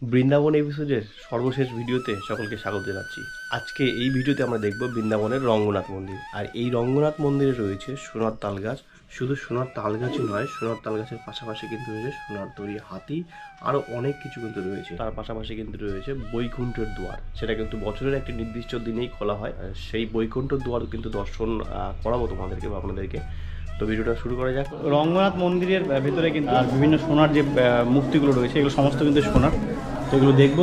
বৃন্দাবন এপিসোডের সর্বশেষ ভিডিওতে সকলকে স্বাগত জানাচ্ছি। আজকে এই ভিডিওতে আমরা দেখব বৃন্দাবনের রঙ্গনাথ মন্দির। আর এই রঙ্গনাথ মন্দিরে রয়েছে সোনার তাল গাছ। শুধু সোনার তাল গাছই নয়, সোনার তাল গাছের পাশাপাশি কিন্তু রয়েছে সোনার তৈরি হাতি, আরও অনেক কিছু কিন্তু রয়েছে। তার পাশাপাশি কিন্তু রয়েছে বৈকুণ্ঠের দুয়ার, সেটা কিন্তু বছরের একটি নির্দিষ্ট দিনেই খোলা হয়। সেই বৈকুণ্ঠের দুয়ারও কিন্তু দর্শন করাবো তোমাদেরকে বা আপনাদেরকে। তো ভিডিওটা শুরু করা যাক। রঙ্গনাথ মন্দিরের ভিতরে কিন্তু বিভিন্ন সোনার যে মূর্তিগুলো রয়েছে, এগুলো সমস্ত কিন্তু সোনার। তো এগুলো দেখবো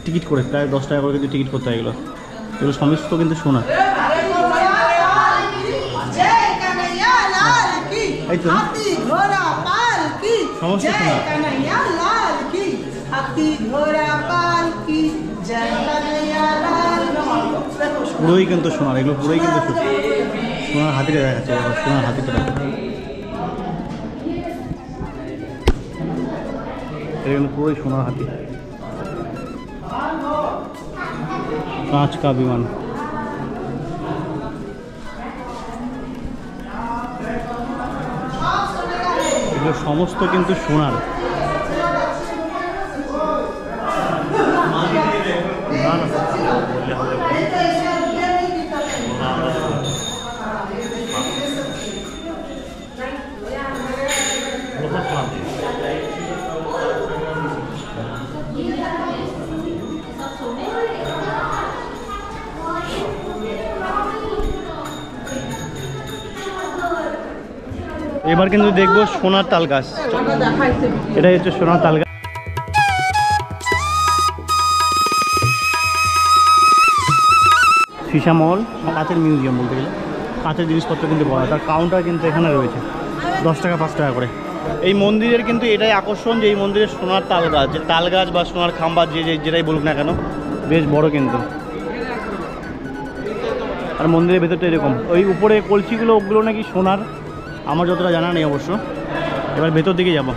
টিকিট করে, প্রায় 10 টাকা করে কিন্তু টিকিট করতে হয়। এগুলো সমস্ত কিন্তু সোনার। এই তো সমস্ত পুরোই কিন্তু সোনার, এগুলো পুরোই কিন্তু সোনার হাতিটা দেখাচ্ছে। সোনার হাতিটা এটা কিন্তু পুরোই সোনার হাতি। কাঁচ কা বিমান, এগুলো সমস্ত কিন্তু সোনার। এবার কিন্তু দেখবো সোনার তাল গাছ। এটাই হচ্ছে সোনার তাল গাছ। সীসামহল কাঁচের মিউজিয়াম বলতে গেলে, কাঁচের জিনিসপত্র কিন্তু পাওয়া যায়। তার কাউন্টার কিন্তু এখানে রয়েছে 10 টাকা 5 টাকা করে। এই মন্দিরের কিন্তু এটাই আকর্ষণ যে এই মন্দিরের সোনার তাল গাছ, যে তাল গাছ বা সোনার খাম্বা যেটাই বলুক না কেন, বেশ বড় কিন্তু। আর মন্দিরের ভেতরটা এরকম, ওই উপরে কলসিগুলো ওগুলো নাকি সোনার, আমার যতটা জানা নেই অবশ্য। এবার ভেতর দিকে যাব।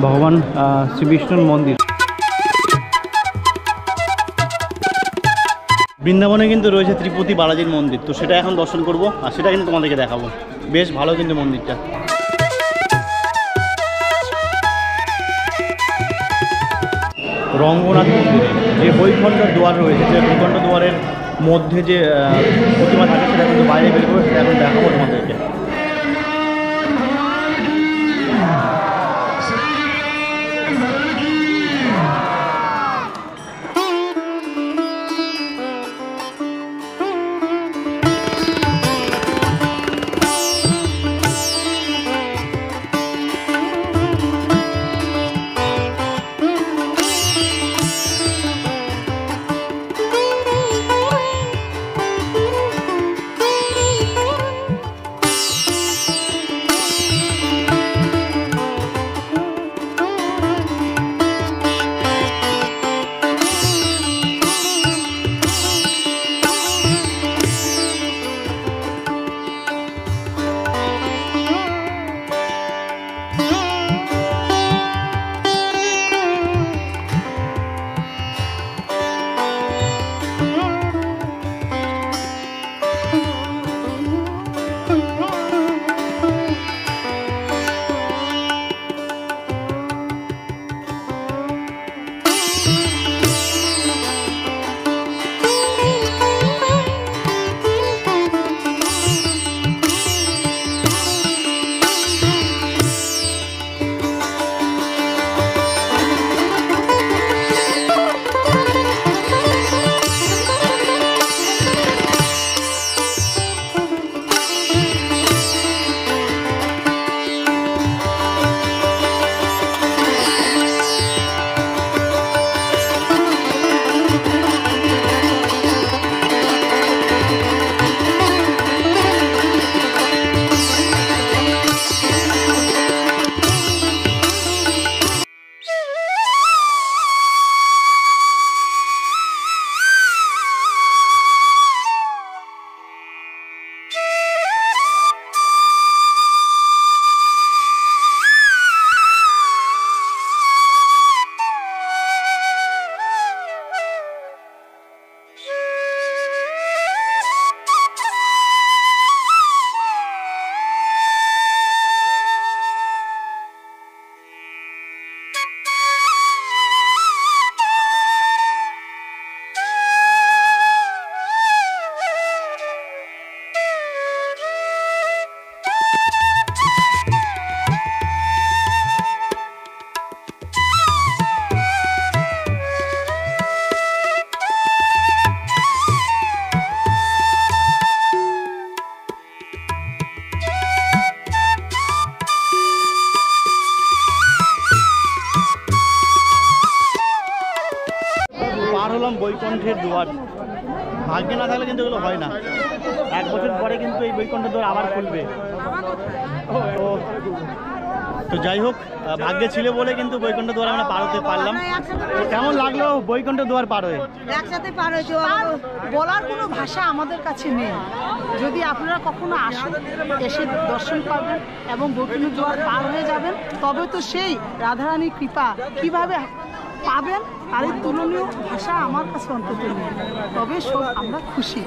ভগবান শ্রীবিষ্ণুর মন্দির। বৃন্দাবনে কিন্তু রয়েছে ত্রিপতি বালাজির মন্দির, তো সেটা এখন দর্শন করব আর সেটা কিন্তু তোমাদেরকে দেখাবো। বেশ ভালো কিন্তু মন্দিরটা। রঙ্গনাথ মন্দিরে যে বৈকুণ্ঠের দুয়ার রয়েছে, যে বৈকুণ্ঠ দুয়ারের মধ্যে যে প্রতিমা থাকে সেটা কিন্তু বাইরে বের করে সেটা এখন দেখাবো তোমাদেরকে। একদম বৈকুণ্ঠের দুয়ার। ভাগ্যে না থাকলে কিন্তু এগুলো হয় না। 1 বছর পরে কিন্তু এই বৈকুণ্ঠের দুয়ার আবার খুলবে। তো যাই হোক, ভাগ্যে ছিল বলে কিন্তু বৈকুণ্ঠ দুয়ার আমরা পার হতে পারলাম। কেমন লাগলো বৈকুণ্ঠ দুয়ার পার হয়ে? একসাথে পার হয়েছে, আর বলার কোনো ভাষা আমাদের কাছে নেই। যদি আপনারা কখনো আসেন, এসে দর্শন পাবেন এবং বৈকুণ্ঠ দুয়ার পার হয়ে যাবেন, তবে তো সেই রাধারানীর কৃপা কিভাবে পাবেন আর এই তুলনীয় ভাষা আমার কাছে অন্তত নেই। তবে সব আমরা খুশি,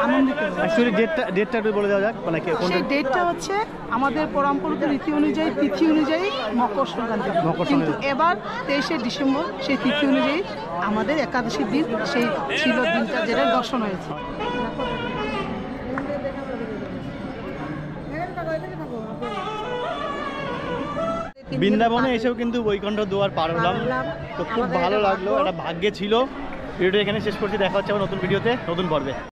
আনন্দিত। অ্যাকচুয়ালি ডেটটা একটু বলে দেওয়া যাক, মানে সেই ডেটটা হচ্ছে আমাদের পরম্পরাগত রীতি অনুযায়ী, তিথি অনুযায়ী মকর সংক্রান্তি। কিন্তু এবার 23শে ডিসেম্বর সেই তিথি অনুযায়ী আমাদের একাদশীর দিন সেই ছিল দিনটা, যেটা দর্শন হয়েছে। বৃন্দাবনে এসেও কিন্তু বৈকুণ্ঠ দুয়ার পার হলাম, তো খুব ভালো লাগলো। একটা ভাগ্যে ছিল। ভিডিওটা এখানে শেষ করছি, দেখা হচ্ছে আবার নতুন ভিডিওতে, নতুন পর্বে।